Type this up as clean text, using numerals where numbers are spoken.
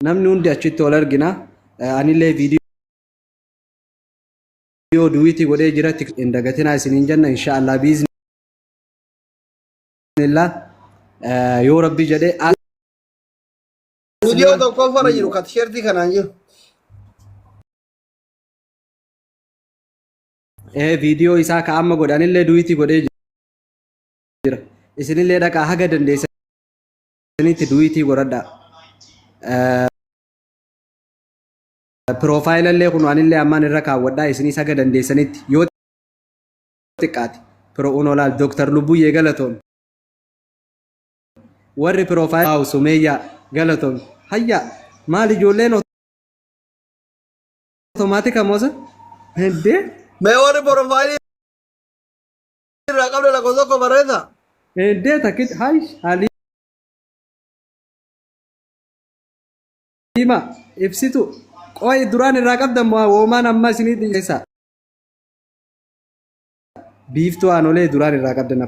namni hundi achitti ol argina anillee viidiyoo duwiti godhee jiratti indagatina isiniin janna inshallah biiznillah yoo rabbi jedhee viidiyoo tokko fara jiru ka t-shirtii kanaan jiru viidiyoo isaa ka amma godhanillee duwiti godhee jira isinillee dhaqaa haga dandeessanitti duwiti godhadha profile alle kun anillee amman irra kaawwadha isinis haga dandeessanitti yoo xiqqaati pro unolal Dr. Lubbuyee Galatoon warri profile Sumeeyya Galatoon hayya maal ijoolleen automatic amosa hende mee warri profile irra qabda la cosa ko bareza hende takit hay ali ima ifsitu qoy duraan irraa qabdan woomaan amma isinii dhiyeessa biiftuu aanolee duraan irraa qabdan